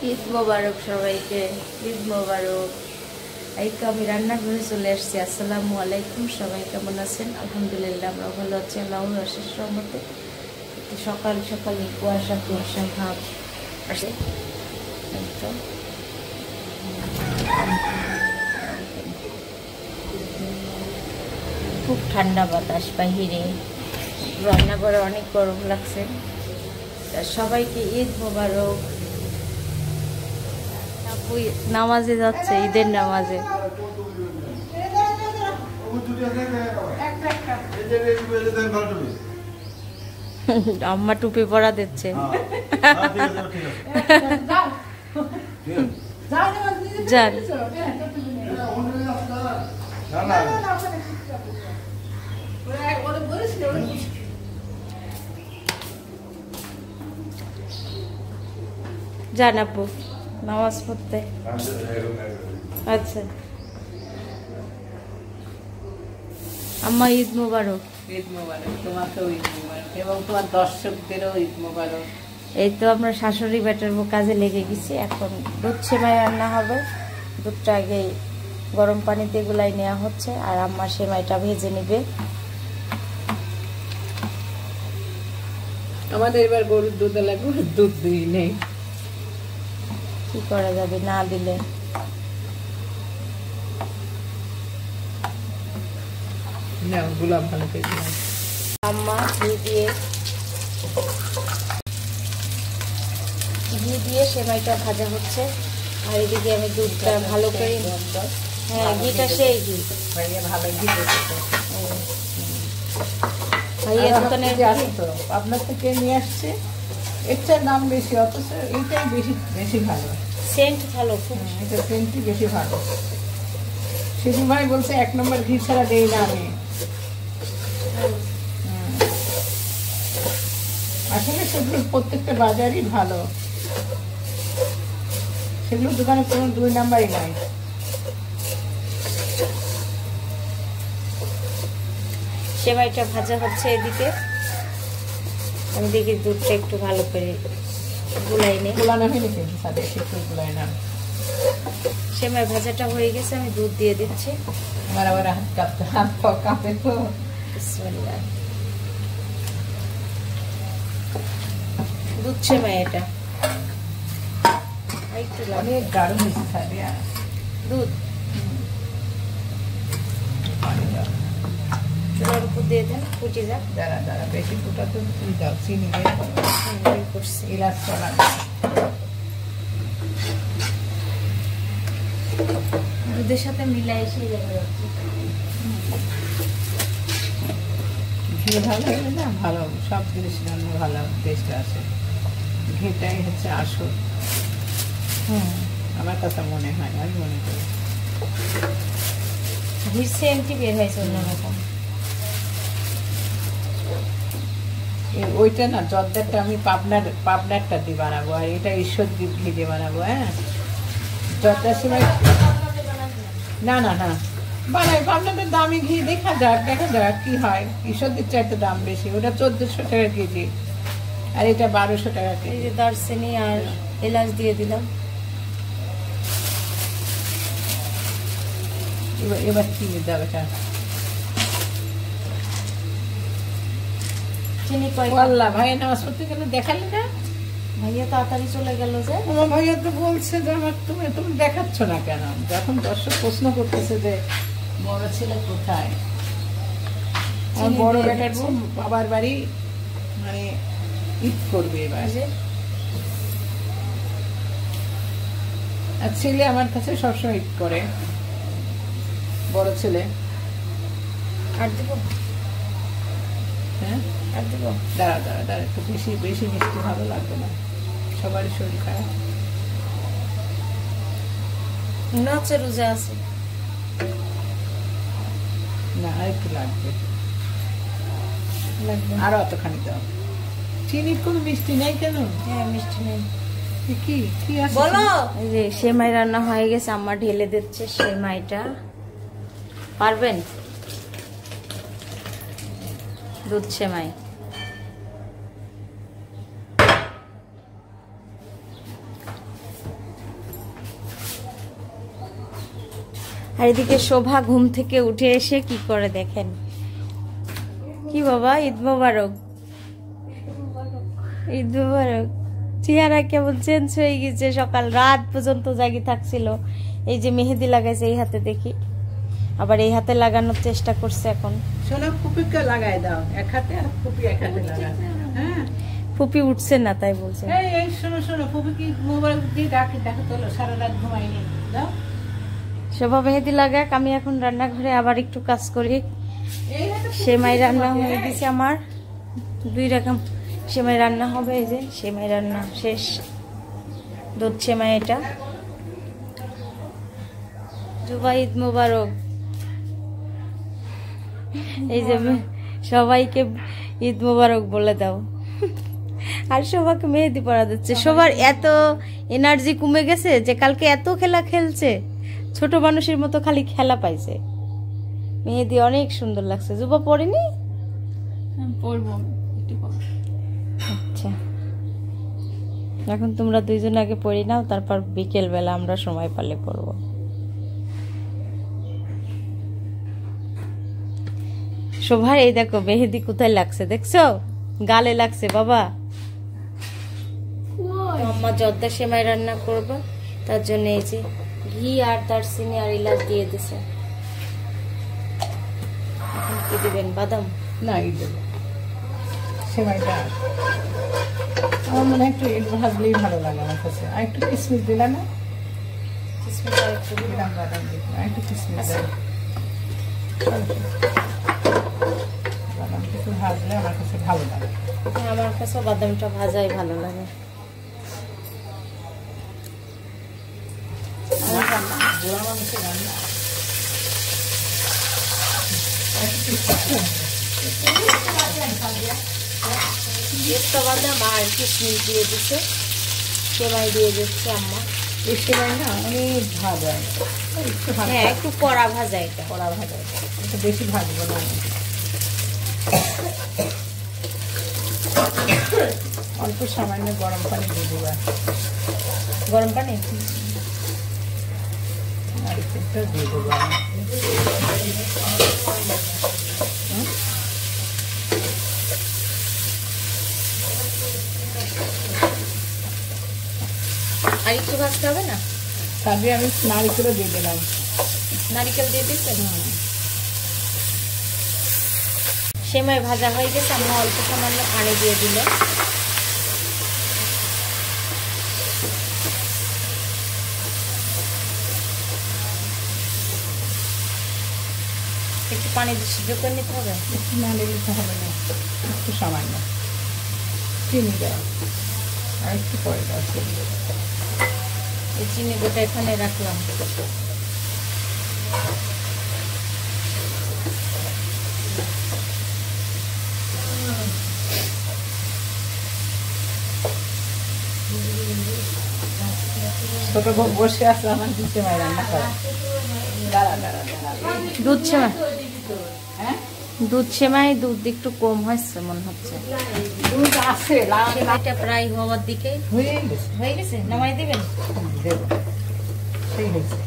ঈদ মোবারক সবাইকে, ঈদ মোবারক। এই তো আমি রান্নাঘরে চলে আসছি। আসসালামু আলাইকুম, সবাই কেমন আছেন? আলহামদুলিল্লাহ আমরা ভালো আছি, আল্লাহর অশেষ রহমতে। সকাল সকাল কুয়াশা কুয়াশা ভাব আসে। তো খুব ঠান্ডা বাতাস বাহিরে, রান্নাঘরে অনেক গরম লাগছে। সবাইকে ঈদ মোবারক। নামাজে যাচ্ছে, ঈদের নামাজে। আম্মা টুপি পরা দিচ্ছে। যান যান আপু নামাজ পড়তে। আচ্ছা আম্মা ঈদ মোবারক। ঈদ মোবারক, তোমাকেও ঈদ মোবারক এবং তোমার দর্শকদেরও ঈদ মোবারক। এই তো আমরা শাশুড়ি বেটার কাজে লেগে গেছি। এখন দুধ সেমাই রান্না হবে। দুধটা আগে গরম পানিতে গুলাই নেওয়া হচ্ছে, আর আম্মা সেমাইটা ভেজে নিবে। আমাদের এবার গরুর দুধ লাগবে, দুধ দিই নেই, কি করা যাবে না দিলে। গোলাপ ভালো করে আম্মা ঘি দিয়ে সেমাইটা ভাজা হচ্ছে, আর এদিকে আমি দুধটা ভালো করে, হ্যাঁ ঘিটা সেই ঘি ভালো ঘি ভাইয়া দোকানে আপনার থেকে নিয়ে আসছে। এটার দাম বেশি, অথচ এইটাই বেশি বেশি ভালো, সেন্ট ভালো খুব। এটা সেন্টই বেশি ভালো। শিশু ভাই বলছে 1 নম্বর ঘি ছাড়া দেই না আমি। আসলে সেগুলো প্রত্যেকটা বাজারই ভালো, সেগুলো দোকানে কোনো 2 নাম্বারই নাই। সেমাইটা ভাজা হচ্ছে এদিকে, আমি দেখি দুধটা একটু ভালো করে গুলাই নেই। গুলানো হয়নি কিন্তু সাথে একটু গুলাই না। সেমাই ভাজাটা হয়ে গেছে, আমি দুধ দিয়ে দিচ্ছি। আমার আবার হাত কাঁপে তো। বিসমিল্লাহ। দুধ সেমাই এটা একটু অনেক গাঢ় হয়েছে সাদিয়া দুধ। চুলার উপর দিয়ে দেন, ফুটে যাক। দাঁড়া দাঁড়া, বেশি ফুটা তো তুই দাও, চিনি করছি। এলাচ চলা দুধের সাথে মিলাই এসে ঘি ভালো হলে না ভালো, সব জিনিস রান্না ভালো টেস্ট আসে। ঘিটাই হচ্ছে আসল। আমার কথা মনে হয়, আমি মনে করি ঘির সেন্টই বের হয়েছে অন্যরকম। ওইটা না জর্দারটা আমি পাবনারটা দিয়ে বানাবো, আর এটা ঈশ্বরদীপ ঘি দিয়ে বানাবো। হ্যাঁ জর্দার সময় না না না বানাই পাবনাদের দামি ঘি, দেখা যাক কি হয়। ঈশ্বরদীপ চাইতে দাম বেশি, ওটা 1400 টাকা কেজি, আর এটা 1200 টাকা কেজি। দারচিনি আর এলাচ দিয়ে দিলাম। এবার চিনি দাও। এটা চিনি আল্লাহ ভাইয়া নামাজ পড়তে গেলে দেখালি না? ভাইয়া তাড়াতাড়ি চলে গেল যে। আমার ভাইয়া তো বলছে যে আমার তুমি দেখাচ্ছ না কেন? যখন দর্শক প্রশ্ন করতেছে যে বড় ছেলে কোথায়, আমার বড় বেটার বাবার বাড়ি মানে ঈদ করবে এবার, আর ছেলে আমার কাছে সবসময় ঈদ করে, বড় ছেলে। আর দেবো? হ্যাঁ আর দেবো? দাঁড়া দাঁড়া দাঁড়া, একটু বেশি বেশি মিষ্টি ভালো লাগবে না, সবারই শরীর খারাপ। মনে হচ্ছে রোজা আছে না, আর একটু লাগবে, আরো অতখানি দাও। চিনির কোনো মিষ্টি নেই কেন? হ্যাঁ মিষ্টি নেই। কি কি আছে বলো? এই যে সেমাই রান্না হয়ে গেছে, আম্মা ঢেলে দিচ্ছে সেমাইটা। পারবেন? দুধ সেমাই। আর এদিকে শোভা ঘুম থেকে উঠে এসে কি করে দেখেন। কি বাবা, ঈদ মোবারক। ঈদ মোবারক। চেহারা কেমন চেঞ্জ হয়ে গেছে, সকাল রাত পর্যন্ত জাগি থাকছিল। এই যে মেহেদি লাগাইছে এই হাতে, দেখি আবার এই হাতে লাগানোর চেষ্টা করছে এখন। শোনো, ফুপিকে লাগাই দাও এক হাতে, আর ফুপি এক হাতে লাগা। হ্যাঁ, ফুপি উঠছে না তাই বলছে। এই শোনো শোনো, ফুপি কি মোবাইল দিয়ে ডাকি, দেখো তো সারা রাত ঘুমাইনি। দাও শোভা মেহেদি লাগাক, আমি এখন রান্নাঘরে আবার একটু কাজ করি। সেমাই রান্না হয়ে গেছে আমার, 2 রকম সেমাই রান্না হবে। এই যে সেমাই রান্না শেষ, দুধ সেমাই এটা। জুবা ঈদ মোবারক। এই যে সবাইকে ঈদ মোবারক বলে দাও। আর সবাইকে মেহেদি পরা দিচ্ছে। সবার এত এনার্জি কমে গেছে যে কালকে এত খেলা খেলছে, ছোট মানুষের মতো খালি খেলা পাইছে। মেহেদি অনেক সুন্দর লাগছে। জুবা পড়েনি? পড়বো একটু পর। আচ্ছা, এখন তোমরা 2 জন আগে পড়ি নাও, তারপর বিকেল বেলা আমরা সময় পালে পড়বো। শোভার এই দেখো মেহেদি কোথায় লাগছে, দেখছো? গালে লাগছে বাবা। আম্মা জর্দা সেমাই রান্না করবো, তার জন্য এই যে ঘি আর দারচিনি আর এলাচ দিয়ে দিছে। এখন কি দিবেন? বাদাম? না, এই দেবো সেমাইটা। আমার মনে হয় একটু একটু ভাজলেই ভালো লাগে আমার কাছে। আর একটু কিশমিশ দিলে না? কিশমিশ আর একটু দিলাম, বাদাম দিলাম, আর একটু কিশমিশ দিলাম। বাদামটা একটু ভাজলে আমার কাছে ভালো লাগে। আমার কাছে বাদামটা ভাজাই ভালো লাগে। গোড়া মাংসের রান্না পেস্তা বাদাম আর কিশমিশ দিয়ে দিচ্ছে, সেমাই দিয়ে দিচ্ছে আম্মা। এই সেমাই না অনেক ভাজ হয়, একটু হ্যাঁ, একটু কড়া ভাজা এটা। কড়া ভাজা, একটু বেশি ভাজবো না। অল্প সামান্য গরম পানি দিয়ে দেবো। গরম পানি আর একটু দিয়ে দেবো। আর একটু ভাজতে হবে না? তারপরে আমি নারিকেলও দিয়ে দিলাম। নারিকেল দিয়ে দিচ্ছেন? সেমাই ভাজা হয়ে গেছে, আম্মা অল্প সামান্য পানি দিয়ে দিল। একটু পানি দিয়ে সিদ্ধ করে নিতে হবে। একটু না দিতে হবে না, একটু সামান্য চিনি দেওয়া, আর একটু পরে দেওয়া চিনি। এই চিনি গোটা এখানে রাখলাম। ছোট বউ বসে আছে আমার সেমাই রান্না করা। দাঁড়া দাঁড়া দাঁড়া, দুধ সেমাই, হ্যাঁ দুধ সেমাই দুধ একটু কম হয়েছে মনে হচ্ছে। দুধ আছে, সেমাইটা প্রায় হওয়ার দিকে হয়ে গেছে। নামাই দিবেন? দেবো, সেই হয়েছে।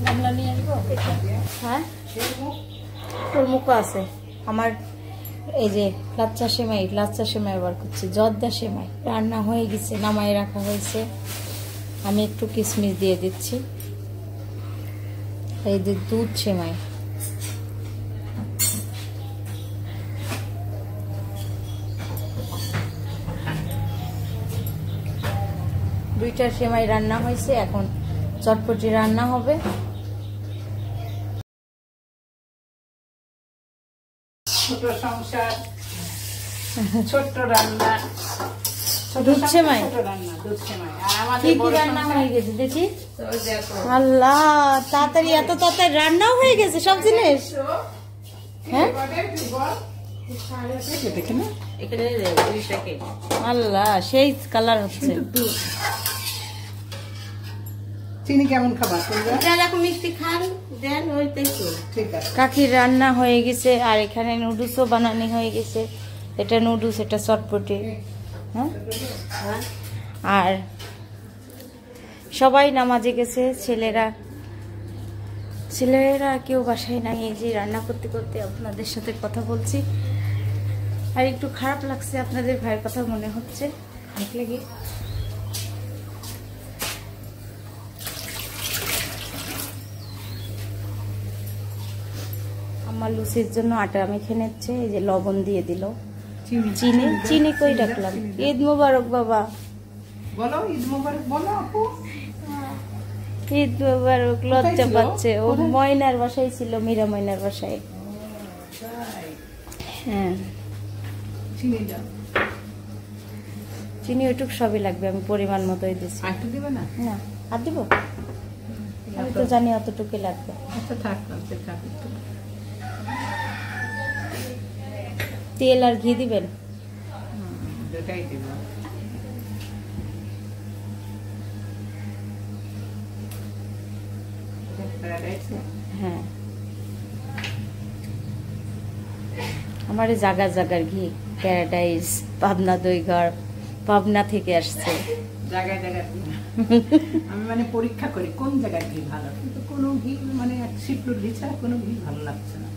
গামলা নিয়ে আসবো? হ্যাঁ, তোর মুখও আছে আমার। এই যে লাচ্চা সেমাই বার করছি, জর্দা সেমাই রান্না হয়ে গেছে, নামাই রাখা হয়েছে। আমি একটু কিশমিশ দিয়ে দিচ্ছি। এই যে দুধ সেমাই, দুইটা সেমাই রান্না হয়েছে, এখন চটপটি রান্না হবে। ছোট সংসার, ছোট্ট রান্না, দুধ সেমাই। দুধ সেমাই। কি কি রান্না হয়ে গেছে দেখি। আল্লাহ, তাড়াতাড়ি, এত তাড়াতাড়ি রান্নাও হয়ে গেছে সব জিনিস। হ্যাঁ, দেখে না, আল্লাহ সেই কালার হচ্ছে। চিনি কেমন খাবার এখন মিষ্টি খান দেন, ওইটাই তো। ঠিক আছে। কাকির রান্না হয়ে গেছে, আর এখানে নুডলসও বানানো হয়ে গেছে। এটা নুডলস, এটা চটপটি। হ্যাঁ, আর সবাই নামাজে গেছে, ছেলেরা কেউ বাসায় নাই। এই যে রান্না করতে করতে আপনাদের সাথে কথা বলছি, আর একটু খারাপ লাগছে, আপনাদের ভাইয়ের কথা মনে হচ্ছে। খারাপ লাগে। আমার লুচির জন্য আটা মেখে নিচ্ছে, এই যে লবণ দিয়ে দিল, চিনি কই রাখলাম। ঈদ মোবারক বাবা। বলো ঈদ মোবারক বলো আপু। ঈদ মোবারক। লজ্জা পাচ্ছে, ও ময়নার বাসায় ছিল, মীরা ময়নার বাসায়। হ্যাঁ, চিনি ওইটুক সবই লাগবে, আমি পরিমাণ মতোই দিচ্ছি। না আর দিব, আমি তো জানি অতটুকুই লাগবে। তেল আর ঘি দিবেন? হ্যাঁ, আমার জাগার ঘি, প্যারাডাইস, পাবনা দইঘর, পাবনা থেকে আসছে। জায়গায় আমি মানে পরীক্ষা করি কোন জায়গায় ঘি ভালো, কিন্তু কোনো ঘি মানে শিপলুর ঘি ছাড়া কোনো ঘি ভালো লাগছে না।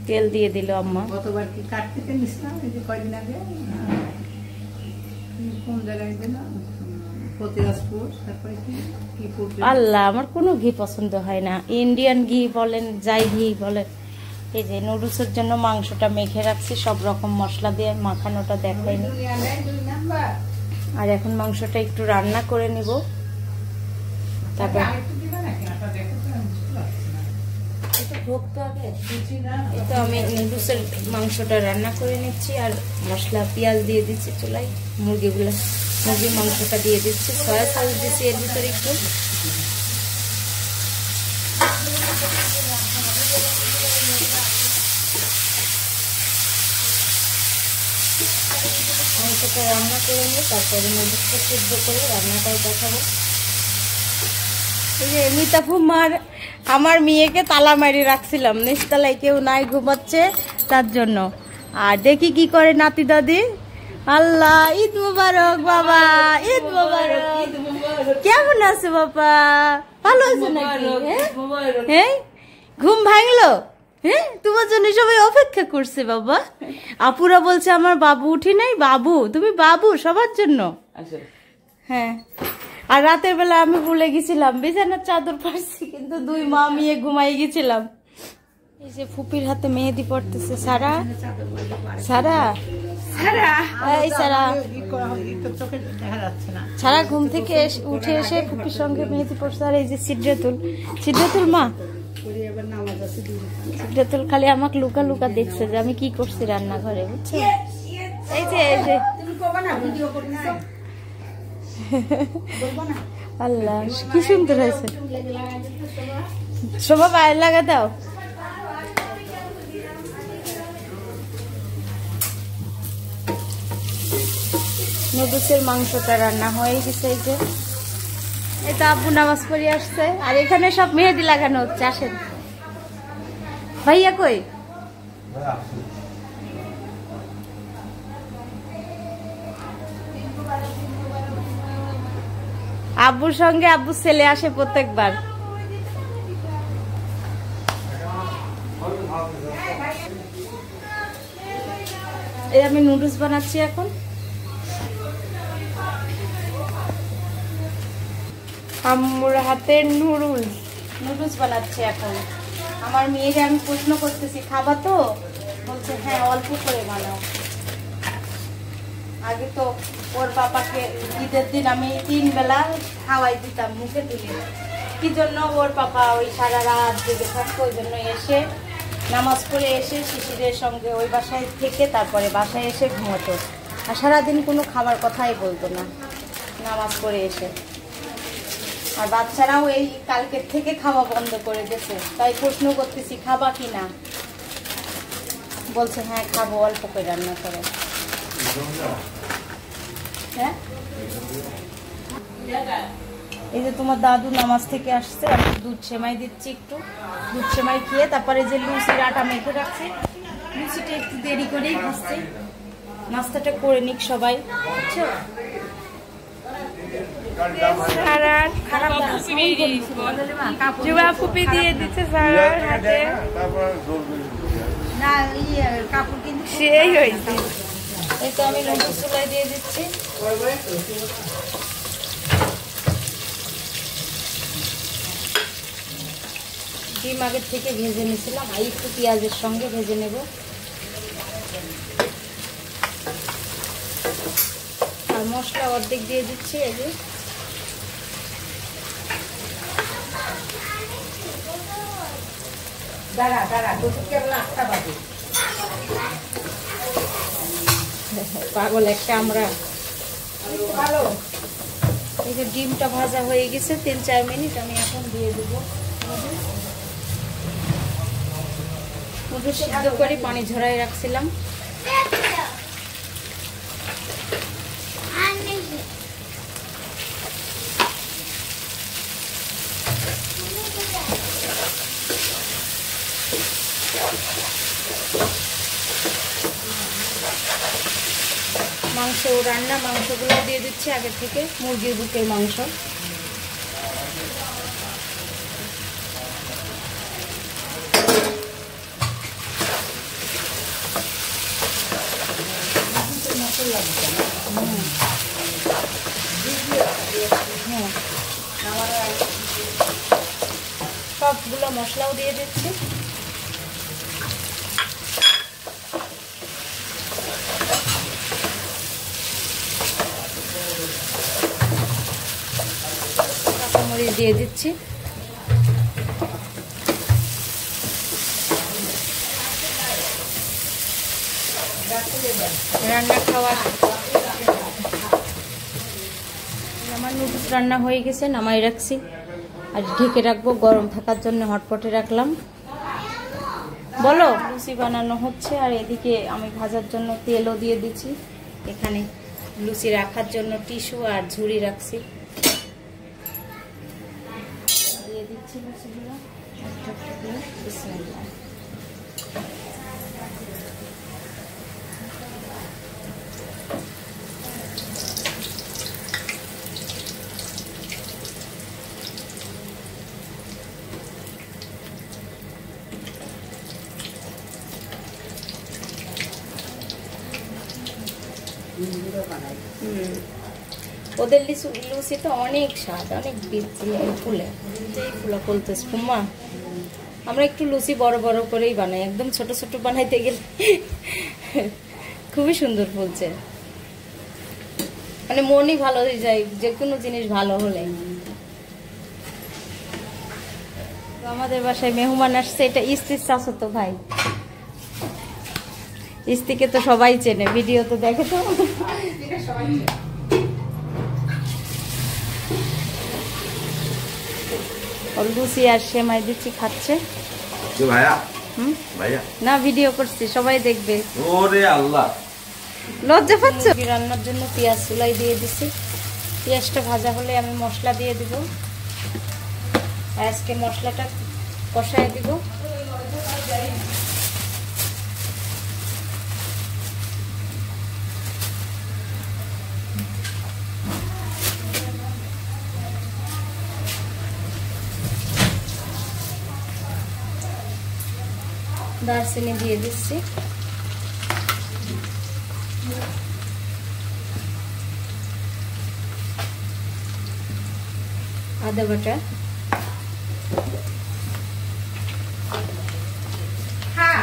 তেল দিয়ে দিল আম্মা। গতবার কি কাট থেকে নিছিলাম, এই যে কয়দিন আগে। কোন জায়গায় দিলাম? ফতিরাজপুর। তারপরে কি আল্লাহ, আমার কোনো ঘি পছন্দ হয় না, ইন্ডিয়ান ঘি বলেন, যাই ঘি বলেন। এই যে নুডলসের জন্য মাংসটা মেখে রাখছি, সব রকম মশলা দিয়ে, মাখানোটা দেখাইনি। আর এখন মাংসটা একটু রান্না করে নিব, তারপর আমি নুডলসের মাংসটা রান্না করে নিচ্ছি, আর মশলা পেঁয়াজ দিয়ে দিচ্ছি চুলাই। মুরগির মাংসটা দিয়ে দিচ্ছি, সয়া সস দিচ্ছি এর ভিতরে একটু। মাংসটা রান্না করে নিয়ে তারপরে নুডলসটা সিদ্ধ করে রান্নাটাও দেখাবো। এই যে মিতাফুমার আমার মেয়েকে তালা মারি রাখছিলাম, নিচতলায় কেউ নাই, ঘুমাচ্ছে তার জন্য। আর দেখি কি করে নাতি দাদি। আল্লাহ, ঈদ মুবারক বাবা, ঈদ মুবারক। কেমন আছে বাবা? ভালো আছে নাকি? হ্যাঁ, ঘুম ভাঙলো? হ্যাঁ, তোমার জন্য সবাই অপেক্ষা করছে বাবা। আপুরা বলছে আমার বাবু উঠি নাই। বাবু, তুমি বাবু সবার জন্য। হ্যাঁ, আর রাতের বেলা আমি ভুলে গেছিলাম বিছানার চাদর পারছি, কিন্তু দুই মা মেয়ে ঘুমাই গেছিলাম। এই যে ফুপির হাতে মেহেদি পড়তেছে সারা। সারা ঘুম থেকে উঠে এসে ফুপির সঙ্গে মেহেদি পড়ছে। আর এই যে সিদ্ধাতুল মা, সিদ্ধাতুল খালি আমাকে লুকা লুকা দেখছে যে আমি কি করছি রান্নাঘরে, বুঝছো? এই যে আল্লাহ, কি সুন্দর হয়েছে। শোভা বাইরে লাগা দাও। নুডলসের মাংসটা রান্না হয়ে গেছে। এই যে এটা আব্বু নামাজ পড়ে আসছে, আর এখানে সব মেহেদি লাগানো হচ্ছে। আসেন ভাইয়া, কই? আব্বুর সঙ্গে আব্বুর ছেলে আসে প্রত্যেকবার। এই আমি নুডলস বানাচ্ছি এখন। আম্মুর হাতের নুডলস বানাচ্ছি এখন। আমার মেয়েকে আমি প্রশ্ন করতেছি খাবা তো, বলছে হ্যাঁ অল্প করে বানাও। আগে তো ওর বাবাকে ঈদের দিন আমি 3 বেলা খাওয়াই দিতাম মুখে তুলে। কি জন্য? ওর পাপা ওই সারা রাত জেগে থাকতো, ওই জন্য এসে নামাজ পড়ে এসে শিশিরের সঙ্গে ওই বাসায় থেকে তারপরে বাসায় এসে ঘুমোতো, আর সারাদিন কোনো খাবার কথাই বলতো না নামাজ পড়ে এসে। আর বাচ্চারাও এই কালকের থেকে খাওয়া বন্ধ করে দিয়েছে। তাই প্রশ্ন করতেছি খাবা কি না, বলছে হ্যাঁ খাবো, অল্প করে রান্না করে। হ্যাঁ এই যে তোমার দাদু নামাজ থেকে আসছে, আমি দুধ সেমাই দিচ্ছি, একটু দুধ সেমাই খেয়ে তারপরে যে লুচির আটা মেখে রাখছি, লুচিটা একটু দেরি করেই খাচ্ছি, নাস্তাটা করে নিক সবাই, বুঝছো? ফুপি দিয়ে দিচ্ছে সারার হাতে, না কাপড় কিন্তু সেই হয়েছে। এই তো আমি লুচি চুলায় দিয়ে দিচ্ছি। ডিম আগের থেকে ভেজে নিয়েছিলাম, আর একটু পেঁয়াজের সঙ্গে ভেজে নেব। আর মশলা অর্ধেক দিয়ে দিচ্ছি, এই যে পাগল একটা আমরা। এই যে ডিমটা ভাজা হয়ে গেছে 3-4 মিনিট, আমি এখন দিয়ে দেবো মধু সিদ্ধ করে পানি ঝরাই রাখছিলাম। মাংস রান্না, মাংসগুলো দিয়ে দিচ্ছি আগে থেকে, মুরগির বুকের মাংস। সবগুলো মশলাও দিয়ে দিচ্ছি। কাঁচামরিচ দিয়ে দিচ্ছি। রান্না খাওয়া আমার নুডলস রান্না হয়ে গেছে, নামাই রাখছি আর ঢেকে রাখবো, গরম থাকার জন্য হটপটে রাখলাম। বলো, লুচি বানানো হচ্ছে আর এদিকে আমি ভাজার জন্য তেলও দিয়ে দিচ্ছি। এখানে লুচি রাখার জন্য টিস্যু আর ঝুড়ি রাখছি, দিয়ে দিচ্ছি লুচিগুলো একটা একটা করে। বিসমিল্লাহ। ওদের লুচিটা অনেক স্বাদ, অনেক ফুলে ফুলা ফুলতেছে। ফুম্মা, আমরা একটু লুচি বড় বড় করেই বানাই, একদম ছোট ছোট বানাইতে গেলে খুবই সুন্দর ফুলছে, মানে মনই ভালো হয়ে যায় যে কোনো জিনিস ভালো হলে। আমাদের বাসায় মেহমান আসছে, এটা ইস্তির চাচাতো ভাই। ইস্তিকে তো সবাই চেনে, ভিডিও তো দেখে তো। লুচি আর সেমাই দিচ্ছি, খাচ্ছে। না, ভিডিও করছি, সবাই দেখবে। ওরে আল্লাহ, লজ্জা পাচ্ছ? রান্নার জন্য পেঁয়াজ চুলাই দিয়ে দিচ্ছি। পেঁয়াজটা ভাজা হলে আমি মশলা দিয়ে দিব, আজকে মশলাটা কষায় দিব। দারচিনি দিয়ে দিচ্ছি, আদা বাটা,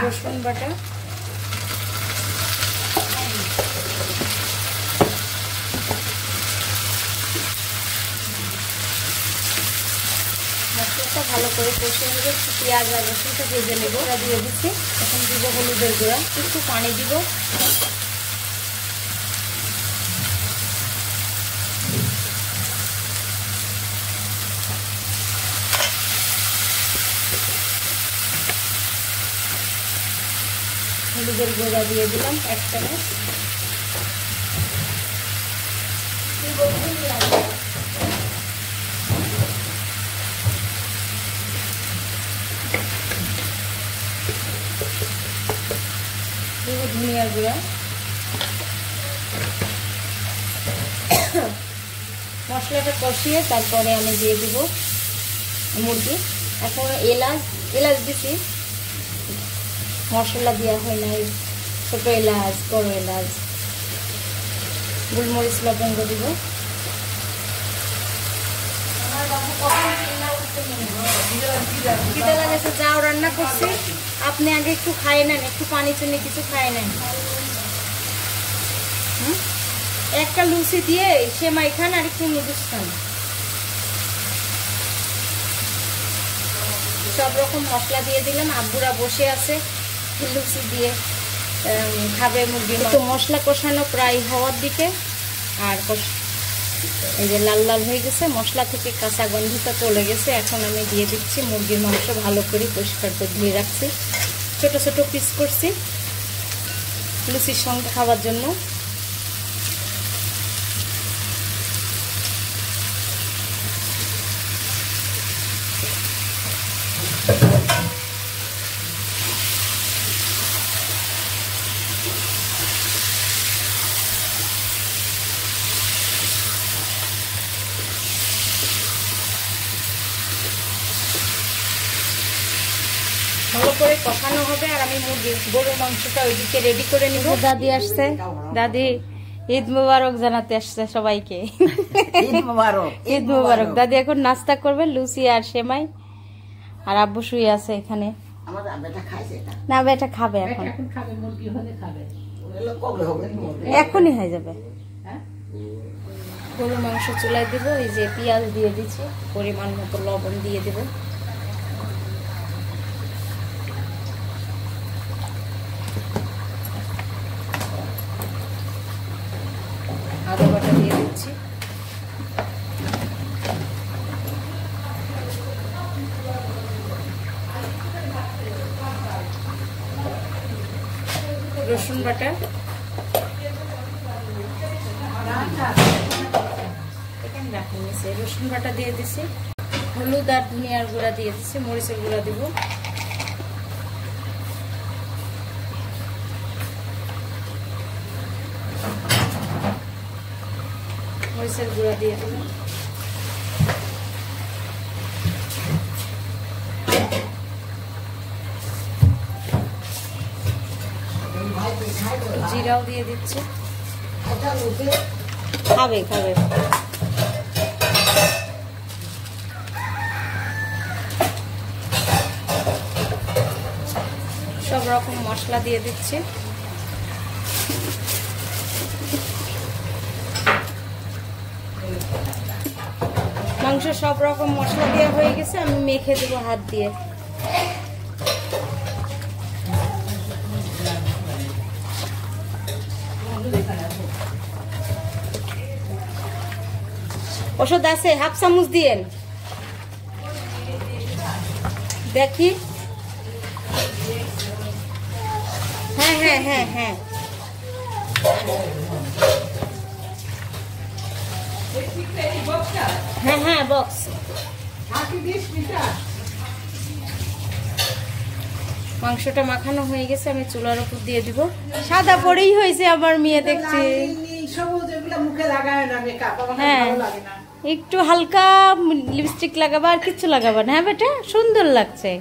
রসুন বাটা, মশলাটা ভালো করে কষে নেবো, পেঁয়াজ আর রসুনটা ভেজে নেবো। ওরা দিয়ে দিচ্ছি, এখন দিব হলুদের গুঁড়া, একটু পানি দিব, হলুদের গুঁড়া দিয়ে দিলাম 1 চামচ। ধনিয়ার গুঁড়া। মশলাটা কষিয়ে তারপরে আমি দিয়ে দিব মুরগি। এখন এলাচ দিছি, মশলা দেওয়া হয় নাই। ছোট এলাচ, বড় এলাচ, গোলমরিচ, লবঙ্গ দিব। খিদে লাগেছে, যাও রান্না করছি। আপনি আগে একটু খায় নেন, একটু পানি চিনি কিছু খায় নেন। একটা লুচি দিয়ে সেমাই খান আর একটু নুডলস খান। সব রকম মশলা দিয়ে দিলাম। আব্বুরা বসে আছে লুচি দিয়ে খাবে মুরগি। তো মশলা কষানো প্রায় হওয়ার দিকে, আর এই যে লাল লাল হয়ে গেছে, মশলা থেকে কাঁচা গন্ধটা চলে গেছে। এখন আমি দিয়ে দিচ্ছি মুরগির মাংস। ভালো করে পরিষ্কার করে ধুয়ে রাখছি, ছোট ছোট পিস করছি লুচির সঙ্গে খাওয়ার জন্য। ভালো করে কষানো হবে, আর আমি গরুর মাংসটা ওইদিকে রেডি করে নিব। দাদি আসছে, দাদি ঈদ মুবারক জানাতে আসছে সবাইকে। ঈদ মুবারক, ঈদ মুবারক। দাদি এখন নাস্তা করবে লুচি আর সেমাই, আর আব্বু শুয়ে আছে এখানে। না বেটা খাবে এখন, এখনই হয়ে যাবে। গরুর মাংস চুলায় দিব। এই যে পেঁয়াজ দিয়ে দিচ্ছি, পরিমাণ মতো লবণ দিয়ে দেব। আদা বাটা দিয়ে দিচ্ছি। রসুন বাটা, রসুন বাটা দিয়ে দিচ্ছি। হলুদ আর ধনিয়ার গুঁড়া দিয়ে দিচ্ছি, মরিচের গুঁড়া দিব। মরিচের গুঁড়া দিয়ে দিব। জিরাও দিয়ে দিচ্ছি। খাবে খাবে। সব রকম মশলা দিয়ে দিচ্ছি। মাংস সব রকম মশলা দেওয়া হয়ে গেছে, আমি মেখে দেবো হাত দিয়ে। ওষুধ আছে, হাফ চামচ দিয়েন দেখি। হ্যাঁ হ্যাঁ হ্যাঁ হ্যাঁ, হ্যাঁ হ্যাঁ বক্স। মাংসটা মাখানো হয়ে গেছে, আমি চুলার উপর দিয়ে দিব। সাদা পরেই হয়েছে আমার মেয়ে, দেখছি। হ্যাঁ, একটু হালকা লিপস্টিক লাগাবা, আর কিছু লাগাবা না। হ্যাঁ বেটা, সুন্দর লাগছে।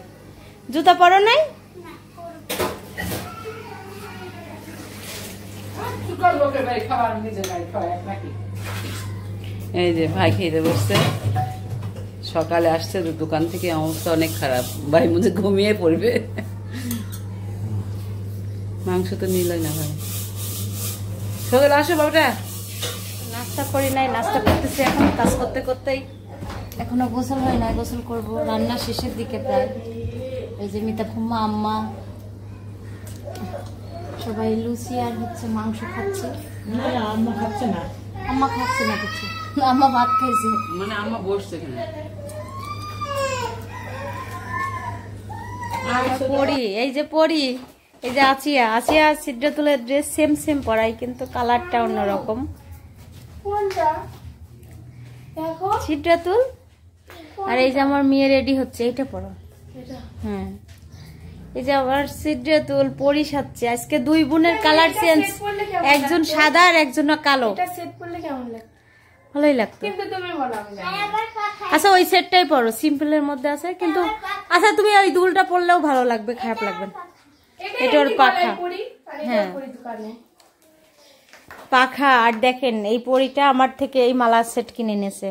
জুতা পরো নাই? এই যে ভাই খেতে বসছে, সকালে আসছে দোকান থেকে, অবস্থা অনেক খারাপ। ভাই মধ্যে ঘুমিয়ে পড়বে। মাংস তো নিলই না ভাই। সকালে আসো বাবাটা। নাস্তা করি নাই, নাস্তা করতেছি এখন। কাজ করতে করতেই এখনো গোসল হয় না, গোসল করব রান্না শেষের দিকে প্রায়। এই যে মিতা ফুম্মা, আম্মা সবাই লুচি আর হচ্ছে মাংস খাচ্ছে। আম্মা খাচ্ছে না, আম্মা খাচ্ছে না কিছু, আম্মা ভাত খাইছে। মানে আম্মা বসছে এখানে। পরি, এই যে পরি, এই যে আচিয়া, আচিয়া সিদ্ধাতুলের ড্রেস সেম সেম পরাই, কিন্তু কালারটা অন্যরকম। সিদ্ধাতুল আর এই যে আমার মেয়ে রেডি হচ্ছে, এইটা পরো। হ্যাঁ, এই যে আবার সিদ্রাতুল পরি সাজছে আজকে, দুই বোনের কালার চেঞ্জ, একজন সাদা আর একজন কালো। এটা সেট করলে কেমন লাগে? ভালোই লাগতো, কিন্তু তুমি বলো আমি জানি না। আচ্ছা ওই সেটটাই পরো, সিম্পলের মধ্যে আছে কিন্তু। আচ্ছা তুমি ওই দুলটা পরলেও ভালো লাগবে, খারাপ লাগবে না। এটা ওর পাখা, হ্যাঁ পাখা। আর দেখেন এই পরিটা আমার থেকে এই মালার সেট কিনে নিয়েছে,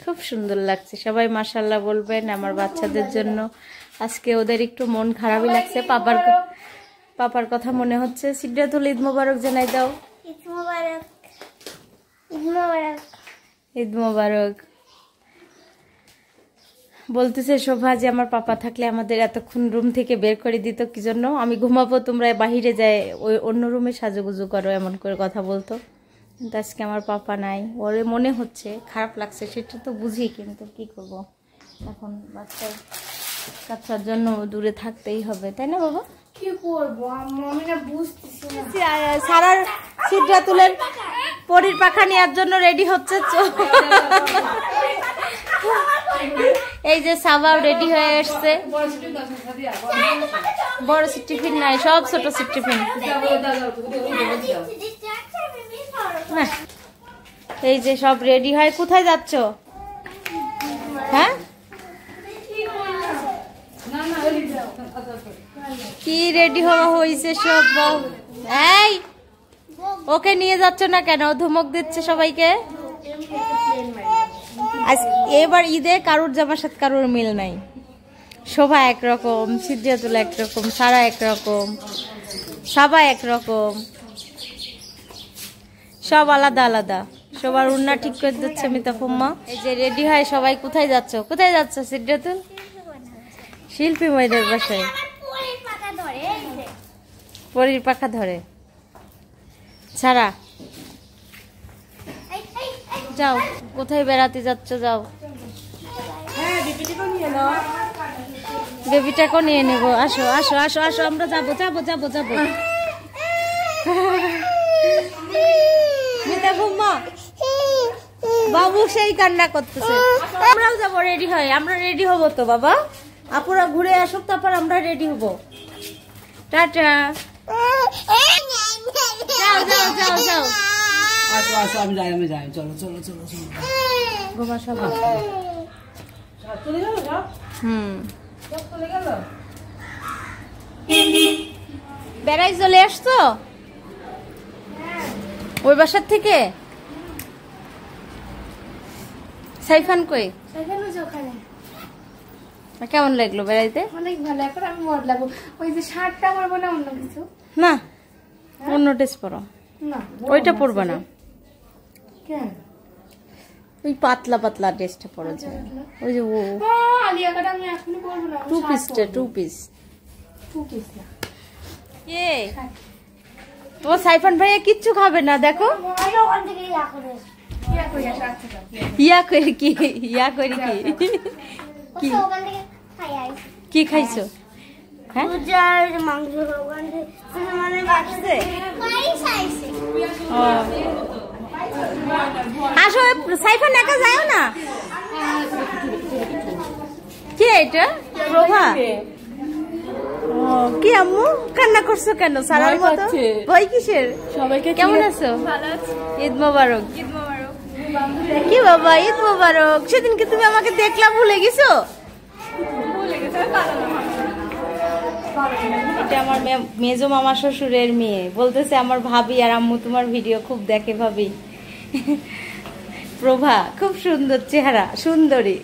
খুব সুন্দর লাগছে। সবাই মাশাআল্লাহ বলবেন আমার বাচ্চাদের জন্য। আজকে ওদের একটু মন খারাপই লাগছে, পাপার কথা মনে হচ্ছে। সিদ্রাতুল ঈদ মোবারক জানাই দাও। ঈদ মোবারক, ঈদ মোবারক, ঈদ মোবারক। বলতেছে শোভা যে আমার পাপা থাকলে আমাদের এতক্ষণ রুম থেকে বের করে দিত, কি জন্য? আমি ঘুমাবো, তোমরা বাহিরে যায় ওই অন্য রুমে সাজুগুজু করো, এমন করে কথা বলতো। কিন্তু আজকে আমার পাপা নাই, ওরে মনে হচ্ছে খারাপ লাগছে, সেটা তো বুঝি, কিন্তু কি করব, এখন বাচ্চার জন্য দূরে থাকতেই হবে, তাই না বাবা? কি করবো আমি না বুঝতেছি না। সারার সিদ্রাতুলের পরীর পাখা নেওয়ার জন্য রেডি হচ্ছে। এই যে সাবাও রেডি হয়ে এসছে, বড় টিফিন নাই, সব ছোট টিফিন। এই যে সব রেডি হয়, কোথায় যাচ্ছ? হ্যাঁ কি রেডি হওয়া হয়েছে সব? এই ওকে নিয়ে যাচ্ছ না কেন? ধমক দিচ্ছে সবাইকে। এবার ঈদে কারুর জামার সাথে কারুর মিল নাই। শোভা একরকম, সিদ্রাতুল একরকম, সারা একরকম, সাবা একরকম, সব আলাদা আলাদা। সবার উন্না ঠিক করে দিচ্ছে মিতাফুম্মা। এই যে রেডি হয় সবাই, কোথায় যাচ্ছ? কোথায় যাচ্ছ সিদ্রাতুল? শিল্পী মাইদের বাসায়। পরীর পাখা ধরে ছাড়া যাও, কোথায় বেড়াতে যাচ্ছ? যাও, বেবিটাকেও নিয়ে নেবো। আসো আসো আসো আসো, আমরা যাবো যাবো যাবো যাবো। বাবু সেই কান্না করতেছে। আমরাও যাবো, রেডি হয়, আমরা রেডি হবো তো বাবা। আপুরা ঘুরে আসুক, তারপর আমরা রেডি হবো। টাটা, যাও যাও যাও যাও। আসো আসো, আমি যাই, চলো চলো চলো চলো। গোমা সব বেড়াই চলে আসতো ওই বাসার থেকে। সাইফান কই? কেমন লাগলো বেড়াইতে? অনেক ভালো। এখন আমি বদলাবো, ওই যে শার্টটা পরবো না অন্য কিছু? না, অন্য ড্রেস পরো। না ওইটা পরবা না, কেন? ওই পাতলা পাতলা ড্রেসটা পরো যে, ওই যে ও আলিয়া কাট আমি এখনই পরবো না। টু পিসটা, টু পিস। না কে তোমার সাইফান ভাইয়া কিচ্ছু খাবে না, দেখো। ইয়া করে কি, ইয়া করে কি, কি খাইছো? হ্যাঁ মাংস আসো, সাইফান একা যাও না। কি এটা? প্রভা। কি আম্মু কান্না করছো কেন? সারার মতো ভয় কিসের? সবাইকে কেমন আছো? ভালো আছি। ঈদ মোবারক। ঈদ মোবারক। কি বাবা ঈদ মোবারক? সেদিনকে তুমি আমাকে দেখলা, ভুলে গেছো? ভুলে গেছে, এটা আমার মেজো মামা শ্বশুরের মেয়ে, বলতেছে আমার ভাবি আর আম্মু তোমার ভিডিও খুব দেখে। ভাবি প্রভা, খুব সুন্দর চেহারা, সুন্দরী,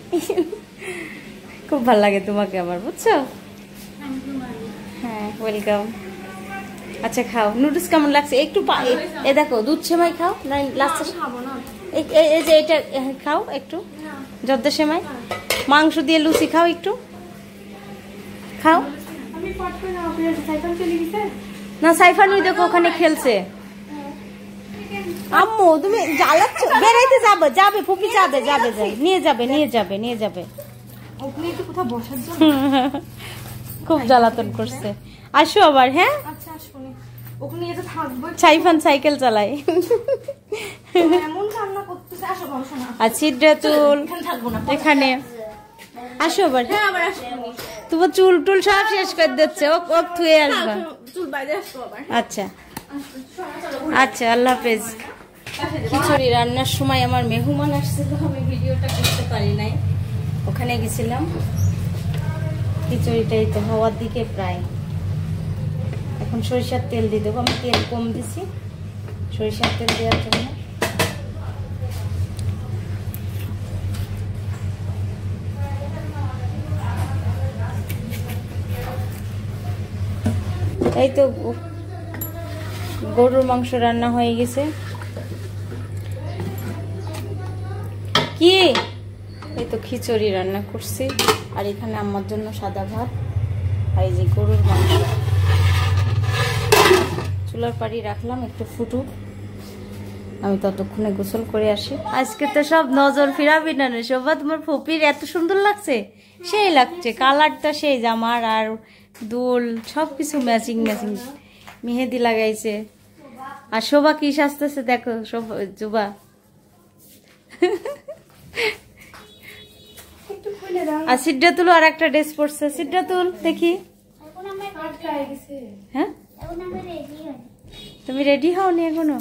খুব ভালো লাগে তোমাকে আমার, বুঝছো? হ্যাঁ ওয়েলকাম। আচ্ছা খাও, নুডলস কেমন লাগছে? একটু এ দেখো, দুধ সেমাই খাও না, লাস্ট এই যে এটা খাও একটু, জর্দা সেমাই, মাংস দিয়ে লুচি খাও, একটু খাও। না সাইফান ওই দেখো ওখানে খেলছে। আম্মু তুমি জ্বালাচ্ছ, বেড়াইতে যাবে, যাবে ফুপি যাবে, যাবে যাই নিয়ে যাবে, নিয়ে যাবে, নিয়ে যাবে। কোথাও বসার জন্য খুব জ্বালাতন করছে। আসো আবার। হ্যাঁ আচ্ছা শুনি, ওখানে যেতে থাকবো। সাইফান সাইকেল চালায়, এমন কান্না করতেছে। আসো বসো না। আর সিদ্রাতুল এখানে আসো আবার তোমার চুল টুল সব শেষ করে দিচ্ছে ও ও থুয়ে আসবা আচ্ছা আচ্ছা আল্লাহ হাফেজ খিচুড়ি রান্নার সময় আমার মেহমান আসছিল আমি ভিডিওটা করতে পারি নাই ওখানে গেছিলাম খিচুড়িটাই তো হওয়ার দিকে প্রায় এখন সরিষার তেল দিয়ে দেবো আমি তেল কম দিছি সরিষার তেল দেওয়ার জন্য এই তো গরুর মাংস রান্না হয়ে গেছে কি এই তো খিচুড়ি রান্না করছি আর এখানে আমার জন্য সাদা ভাত আর এই যে গরুর মাংস চুলার পাড়ি রাখলাম একটু ফুটুক আমি ততক্ষণে গোসল করে আসি আজকে তো সব নজর ফিরাবি না শোভা তোমার ফুপির এত সুন্দর লাগছে সেই লাগছে কালারটা সেই জামার আর দুল সবকিছু ম্যাচিং ম্যাচিং মেহেদি লাগাইছে আর শোভা কি সাজতেছে দেখো শোভা জুবা আর সিদ্ধাতুল আর একটা ড্রেস পরছে সিদ্ধাতুল দেখি হ্যাঁ তুমি রেডি হও নি এখনো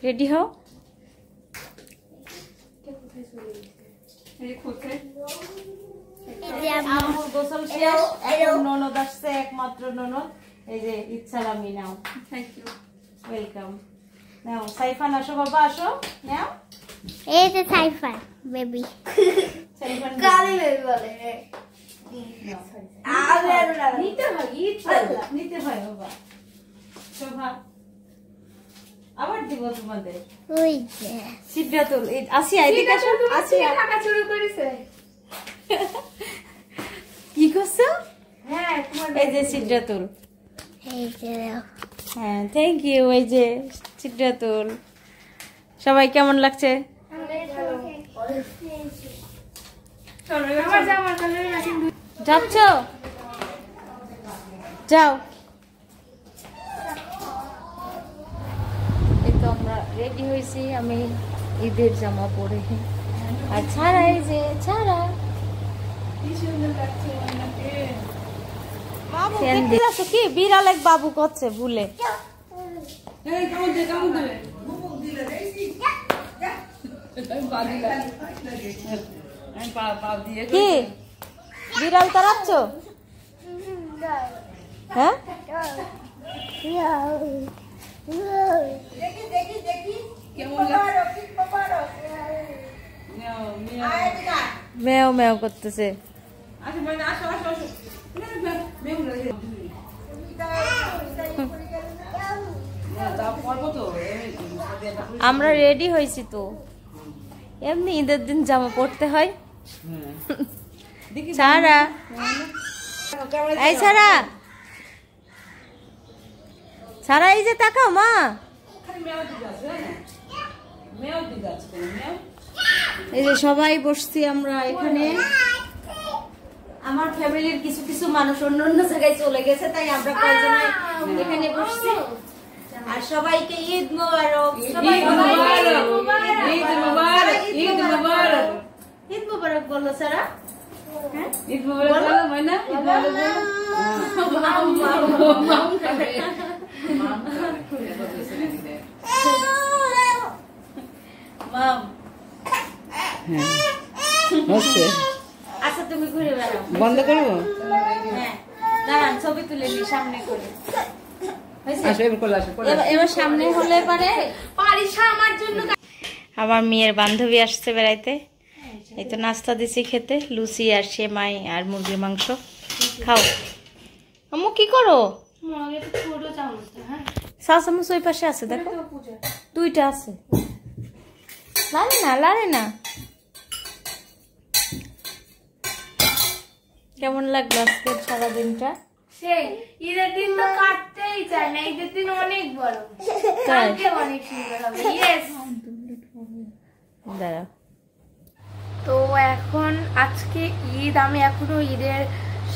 রেডি হও গোসল শেষ এখন ননদ আসছে একমাত্র ননদ এই যে ইচ্ছারামি নাও থ্যাংক ইউ ওয়েলকাম নাও সাইফান আসো বাবা আসো নাও এই যে সাইফান বেবি সাইফান কালি বেবি বলে নিতে হয় বাবা শোভা আবার দিব তোমাদের ওই যে সিদ্ধাতুল আসিয়া এদিকে আসো আসিয়া টাকা চুরি করেছে কি করছো হ্যাঁ তোমার এই যে সিদ্ধাতুল এই যে হ্যাঁ থ্যাংক ইউ এই যে সিদ্ধাতুল সবাই কেমন লাগছে আমার জামা কালার ম্যাচিং যাচ্ছ যাও এই তো আমরা রেডি হয়েছি আমি ঈদের জামা পরে আর ছাড়া এই যে ছাড়া কি বিড়াল এক বাবু করছে ভুলে কি বিড়াল তাড়াচ্ছ হ্যাঁ মেও মেও করতেছে আমরা রেডি হয়েছি তো এমনি ঈদের দিন জামা পরতে হয় সারা এই সারা সারা এই যে তাকাও মা এই যে সবাই বসছি আমরা এখানে আমার ফ্যামিলির কিছু কিছু মানুষ অন্য অন্য জায়গায় চলে গেছে তাই আমরা কয়েকজন এখানে বসছি আর সবাইকে ঈদ মোবারক ঈদ মোবারক বলো সারা ঈদ মোবারক ময়না মাম হচ্ছে আচ্ছা তুমি ঘুরে বেড়াও বন্ধ করবো হ্যাঁ দাঁড়ান ছবি তুলে নি সামনে করে আসো এবার কোলে আসো এবার সামনে হলে পারে পারিসা আমার জন্য আমার মেয়ের বান্ধবী আসছে বেড়াইতে এই তো নাস্তা দিছি খেতে লুচি আর সেমাই আর মুরগির মাংস খাও আম্মু কি করো চা চামচ ওই পাশে আছে দেখো দুইটা আছে লারে না কেমন লাগলো আজকে সারাদিনটা সেই ঈদের দিন তো কাটতেই চায় না ঈদের দিন অনেক বড় তাই কালকে অনেক সুন্দর হবে ইয়েস দাঁড়াও তো এখন আজকে ঈদ আমি এখনো ঈদের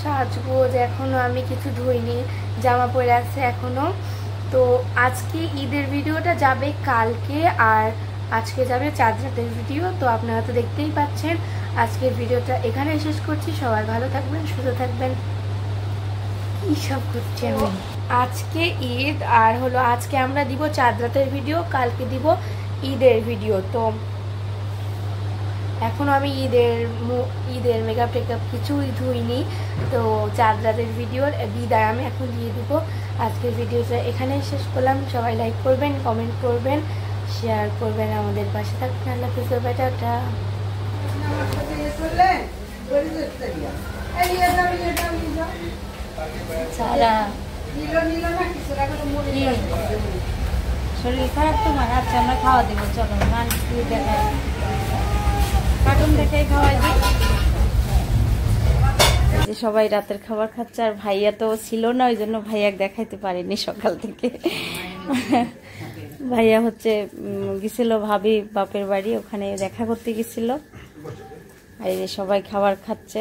সাজগোজ এখনো আমি কিছু ধুইনি জামা পরে আছে এখনো তো আজকে ঈদের ভিডিওটা যাবে কালকে আর আজকে যাবে চাঁদ রাতের ভিডিও। তো আপনারা তো দেখতেই পাচ্ছেন। আজকের ভিডিওটা এখানে শেষ করছি। সবাই ভালো থাকবেন, সুস্থ থাকবেন। কি সব করছি আমি। আজকে ঈদ, আর হলো আজকে আমরা দিব চাঁদ রাতের ভিডিও, কালকে দিব ঈদের ভিডিও। তো এখন আমি ঈদের মেকআপ টেকআপ কিছুই ধুইনি। তো চাঁদ রাতের ভিডিওর বিদায় আমি এখন দিয়ে দিব। আজকের ভিডিওটা এখানেই শেষ করলাম। সবাই লাইক করবেন, কমেন্ট করবেন, শেয়ার করবেন, আমাদের পাশে থাকবেন। আল্লাহ হাফেজ, টাটা। সারা শরীর খারাপ তোমার? আচ্ছা আমরা খাওয়া দেবো, চলো গান দেখাই, কার্টুন দেখাই খাওয়াই দিই। যে সবাই রাতের খাবার খাচ্ছে, আর ভাইয়া তো ছিল না, ওই জন্য ভাইয়া দেখাইতে পারিনি সকাল থেকে। ভাইয়া হচ্ছে গেছিল ভাবি বাপের বাড়ি, ওখানে দেখা করতে গেছিল। আর এই যে সবাই খাবার খাচ্ছে,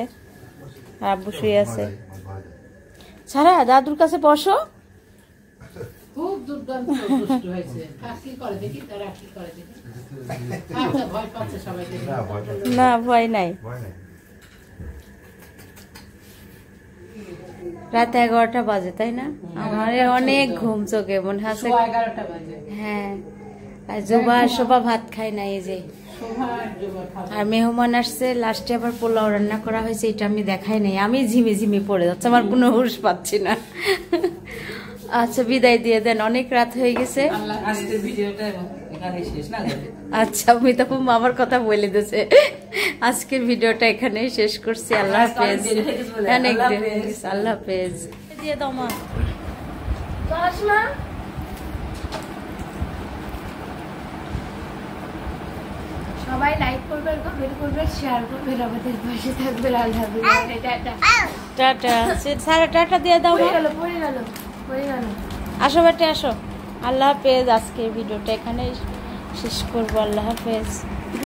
আর আব্বু শুয়ে আছে। সারা দাদুর কাছে বসো। খুব দুর্দান্ত দুষ্টু হয়েছে। কি করে দেখি, তারা কি করে দেখি। আচ্ছা, ভয় পাচ্ছে সবাই দেখে। না ভয় নাই। রাত 11টা বাজে, তাই না? আমার অনেক ঘুম চোখে, মনে হচ্ছে 11টা বাজে। হ্যাঁ, আর জোবা শোভা ভাত খায় না, এই যে আর মেহমান আসছে। লাস্টে আবার পোলাও রান্না করা হয়েছে, এটা আমি দেখাই নাই। আমি ঝিমি পড়ে যাচ্ছে, আমার কোনো হুঁশ পাচ্ছি না। আচ্ছা বিদায় দিয়ে দেন, অনেক রাত হয়ে গেছে। আজকের ভিডিওটা এখানে শেষ না। আচ্ছা আমি তখন মামার কথা বলে দিয়েছে। আজকের ভিডিওটা এখানেই শেষ করছি। আল্লাহ হাফেজ। অনেক দেরি হয়ে গেছে। আল্লাহ হাফেজ দিয়ে দাও মা। সবাই লাইক করবেন, কমেন্ট করবেন, শেয়ার করবেন, আমাদের পাশে থাকবেন। আল্লাহ হাফেজ, টাটা। টাটা। সারা টাটা দিয়ে দাও। পড়ে গেল। আসো বেটে আসো। আল্লাহ হাফেজ। আজকের ভিডিওটা এখানেই শেষ করবো। আল্লাহ হাফেজ।